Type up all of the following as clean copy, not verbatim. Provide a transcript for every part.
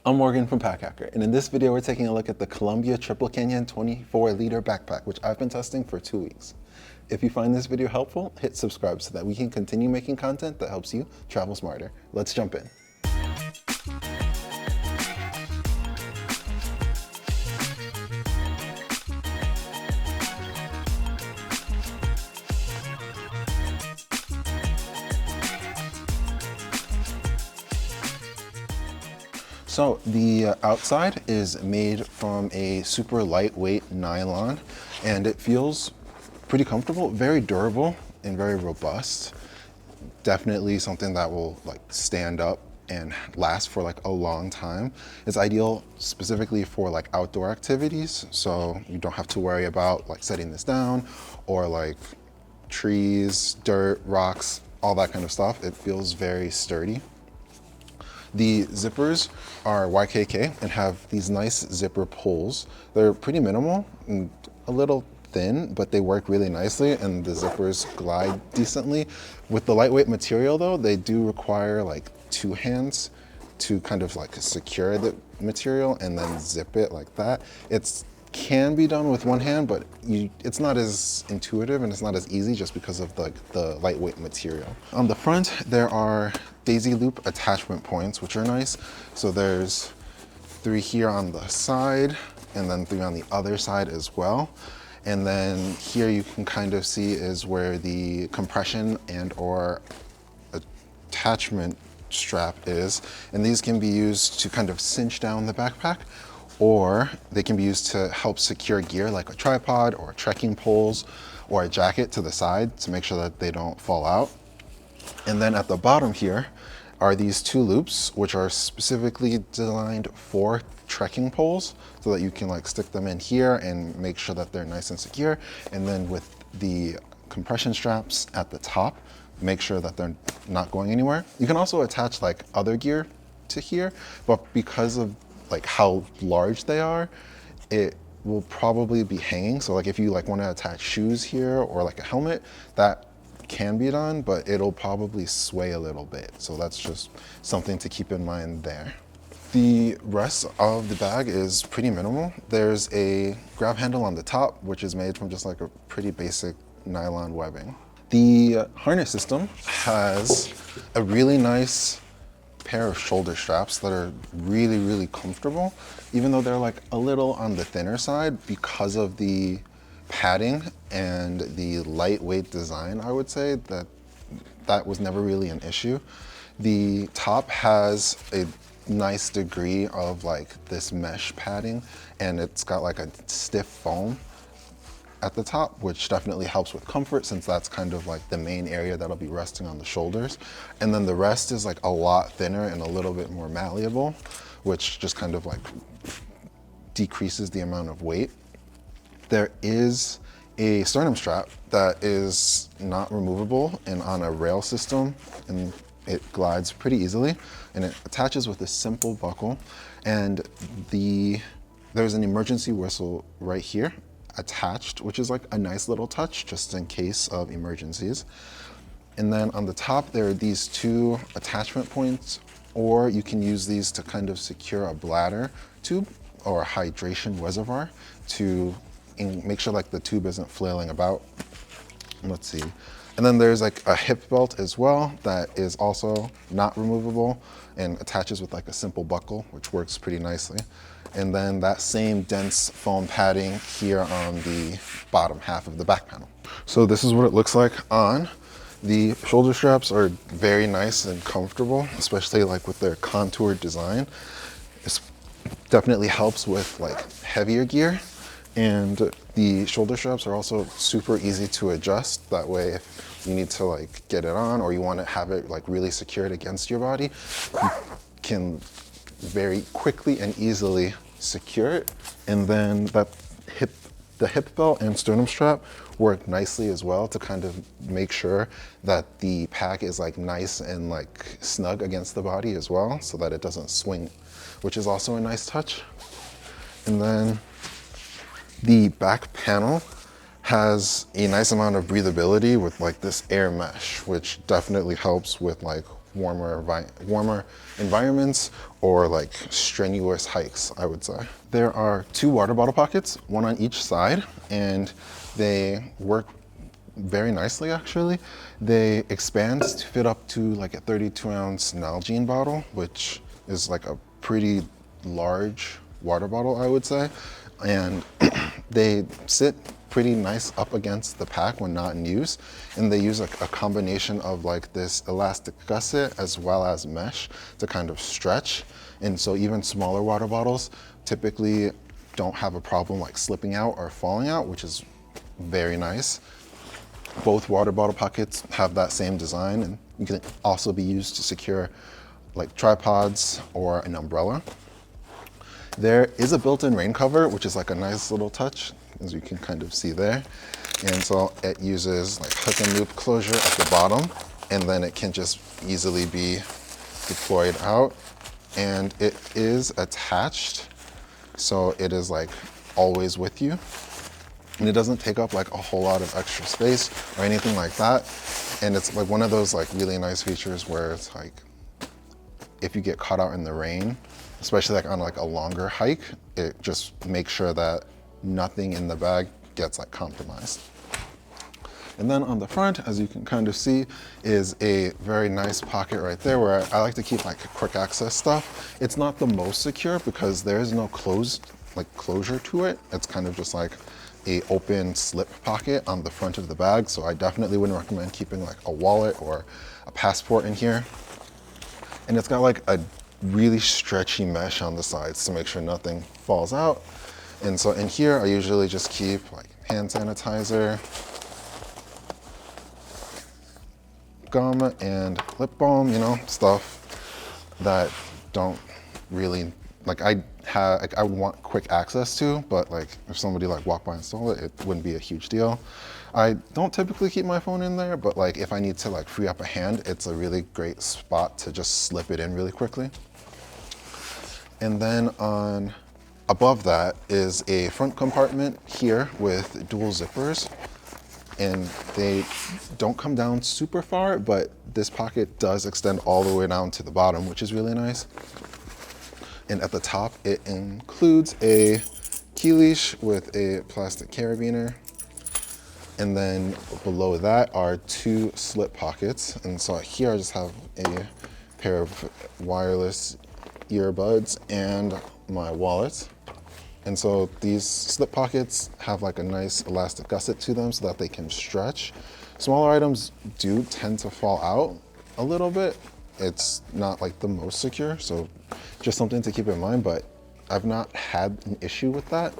I'm Morgan from Pack Hacker, and in this video we're taking a look at the Columbia Triple Canyon 24-liter backpack, which I've been testing for 2 weeks. If you find this video helpful, hit subscribe so that we can continue making content that helps you travel smarter. Let's jump in. So the outside is made from a super lightweight nylon, and it feels pretty comfortable, very durable and very robust. Definitely something that will like stand up and last for like a long time. It's ideal specifically for like outdoor activities, so you don't have to worry about like setting this down or like trees, dirt, rocks, all that kind of stuff. It feels very sturdy. The zippers are YKK and have these nice zipper pulls. They're pretty minimal and a little thin, but they work really nicely and the zippers glide decently. With the lightweight material though, they do require like 2 hands to kind of like secure the material and then zip it like that. It can be done with 1 hand, but it's not as intuitive and it's not as easy just because of the lightweight material. On the front, there are daisy loop attachment points, which are nice. So there's 3 here on the side and then 3 on the other side as well. And then here you can kind of see is where the compression and or attachment strap is. And these can be used to kind of cinch down the backpack, or they can be used to help secure gear like a tripod or trekking poles or a jacket to the side to make sure that they don't fall out. And then at the bottom here are these 2 loops, which are specifically designed for trekking poles so that you can like stick them in here and make sure that they're nice and secure. And then with the compression straps at the top, make sure that they're not going anywhere. You can also attach like other gear to here, but because of like how large they are, it will probably be hanging. So like if you like want to attach shoes here or like a helmet, that can be done, but it'll probably sway a little bit. So that's just something to keep in mind there. The rest of the bag is pretty minimal. There's a grab handle on the top, which is made from just like a pretty basic nylon webbing. The harness system has a really nice pair of shoulder straps that are really, really comfortable, even though they're like a little on the thinner side because of the padding and the lightweight design. I would say that was never really an issue. The top has a nice degree of like this mesh padding, and it's got like a stiff foam at the top, which definitely helps with comfort since that's kind of like the main area that'll be resting on the shoulders. And then the rest is like a lot thinner and a little bit more malleable, which just kind of like decreases the amount of weight. There is a sternum strap that is not removable and on a rail system, and it glides pretty easily, and it attaches with a simple buckle. And there's an emergency whistle right here attached, which is like a nice little touch just in case of emergencies. And then on the top there are these 2 attachment points, or you can use these to kind of secure a bladder tube or a hydration reservoir to make sure like the tube isn't flailing about. Let's see. And then there's like a hip belt as well that is also not removable and attaches with like a simple buckle, which works pretty nicely. And then that same dense foam padding here on the bottom half of the back panel. So this is what it looks like on. The shoulder straps are very nice and comfortable, especially like with their contoured design. This definitely helps with like heavier gear. And the shoulder straps are also super easy to adjust. That way, if you need to like get it on or you want to have it like really secured against your body, you can very quickly and easily secure it. And then the hip belt and sternum strap work nicely as well to kind of make sure that the pack is like nice and like snug against the body as well, so that it doesn't swing, which is also a nice touch. And then the back panel has a nice amount of breathability with like this air mesh, which definitely helps with like warmer environments or like strenuous hikes, I would say. There are 2 water bottle pockets, one on each side, and they work very nicely actually. They expand to fit up to like a 32-ounce Nalgene bottle, which is like a pretty large water bottle, I would say. And they sit pretty nice up against the pack when not in use. And they use a combination of like this elastic gusset as well as mesh to kind of stretch. And so even smaller water bottles typically don't have a problem like slipping out or falling out, which is very nice. Both water bottle pockets have that same design, and you can also be used to secure like tripods or an umbrella. There is a built-in rain cover, which is like a nice little touch, as you can kind of see there. And so it uses like hook and loop closure at the bottom, and then it can just easily be deployed out. And it is attached, so it is like always with you. And it doesn't take up like a whole lot of extra space or anything like that. And it's like one of those like really nice features where it's like, if you get caught out in the rain, especially like on like a longer hike, it just makes sure that nothing in the bag gets like compromised. And then on the front, as you can kind of see, is a very nice pocket right there where I like to keep like quick access stuff. It's not the most secure because there is no closure to it. It's kind of just like a open slip pocket on the front of the bag. So I definitely wouldn't recommend keeping like a wallet or a passport in here. And it's got like a really stretchy mesh on the sides to make sure nothing falls out. And so in here, I usually just keep like hand sanitizer, gum, and lip balm, you know, stuff that don't really, like I would want quick access to, but like if somebody like walked by and stole it, it wouldn't be a huge deal. I don't typically keep my phone in there, but like if I need to like free up a hand, it's a really great spot to just slip it in really quickly. And then above that is a front compartment here with dual zippers. And they don't come down super far, but this pocket does extend all the way down to the bottom, which is really nice. And at the top, it includes a key leash with a plastic carabiner. And then below that are 2 slip pockets. And so here I just have a pair of wireless earbuds and my wallet. And so these slip pockets have like a nice elastic gusset to them so that they can stretch. Smaller items do tend to fall out a little bit. It's not like the most secure, so just something to keep in mind, but I've not had an issue with that.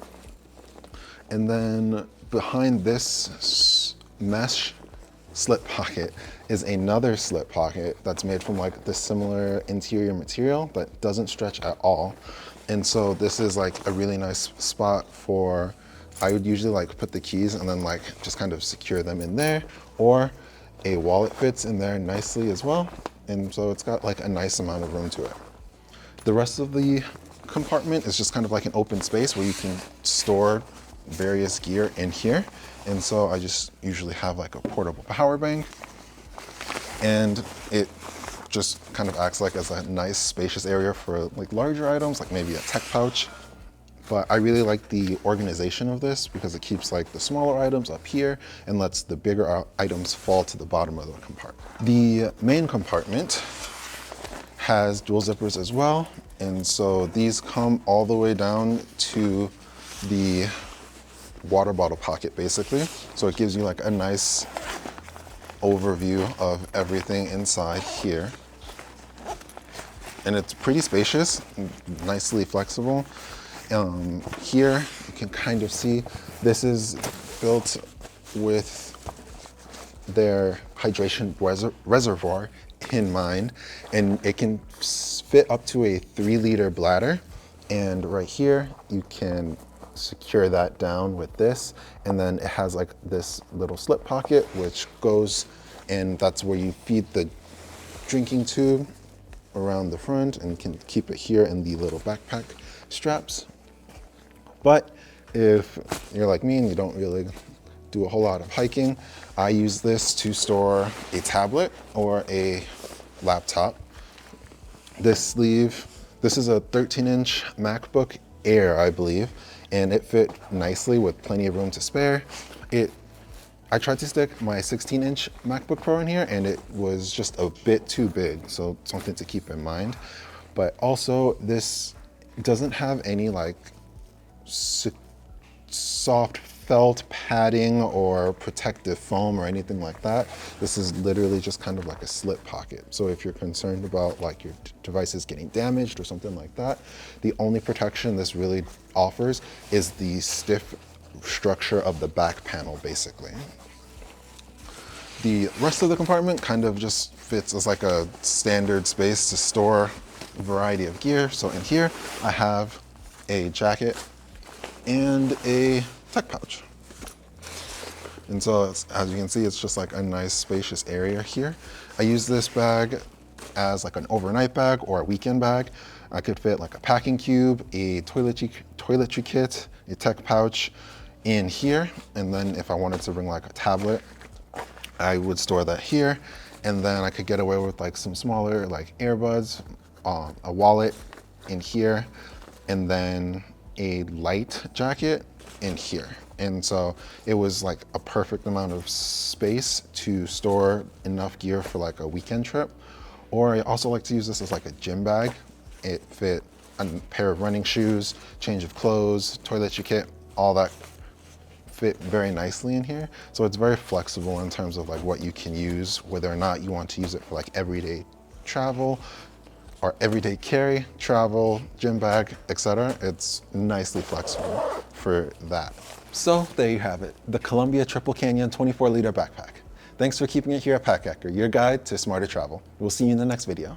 And then behind this mesh slip pocket is another slip pocket that's made from like this similar interior material that doesn't stretch at all. And so this is like a really nice spot for, I would usually like put the keys and then like just kind of secure them in there, or a wallet fits in there nicely as well. And so it's got like a nice amount of room to it. The rest of the compartment is just kind of like an open space where you can store various gear in here. And so I just usually have like a portable power bank, and it just kind of acts like as a nice spacious area for like larger items, like maybe a tech pouch. But I really like the organization of this because it keeps like the smaller items up here and lets the bigger items fall to the bottom of the compartment. The main compartment has dual zippers as well. And so these come all the way down to the water bottle pocket basically. So it gives you like a nice overview of everything inside here. And it's pretty spacious, nicely flexible. Here you can kind of see this is built with their hydration reservoir in mind, and it can fit up to a 3-liter bladder. And right here you can secure that down with this, and then it has like this little slip pocket which goes, and that's where you feed the drinking tube around the front, and can keep it here in the little backpack straps. But if you're like me and you don't really do a whole lot of hiking, I use this to store a tablet or a laptop. This sleeve, this is a 13-inch MacBook Air, I believe, and it fit nicely with plenty of room to spare. I tried to stick my 16-inch MacBook Pro in here and it was just a bit too big, so something to keep in mind. But also, this doesn't have any like soft felt padding or protective foam or anything like that. This is literally just kind of like a slip pocket. So if you're concerned about like your devices getting damaged or something like that, the only protection this really offers is the stiff structure of the back panel, basically. The rest of the compartment kind of just fits as like a standard space to store a variety of gear. So in here, I have a jacket and a tech pouch. And so as you can see, it's just like a nice spacious area here. I use this bag as like an overnight bag or a weekend bag. I could fit like a packing cube, a toiletry kit, a tech pouch in here. And then if I wanted to bring like a tablet, I would store that here. And then I could get away with like some smaller like earbuds, a wallet in here, and then a light jacket in here. And so it was like a perfect amount of space to store enough gear for like a weekend trip. Or I also like to use this as like a gym bag. It fit a pair of running shoes, change of clothes, toiletry kit, all that fit very nicely in here. So it's very flexible in terms of like what you can use, whether or not you want to use it for like everyday travel or everyday carry, travel, gym bag, etc. It's nicely flexible for that. So there you have it, the Columbia Triple Canyon 24-liter backpack. Thanks for keeping it here at Pack Hacker, your guide to smarter travel. We'll see you in the next video.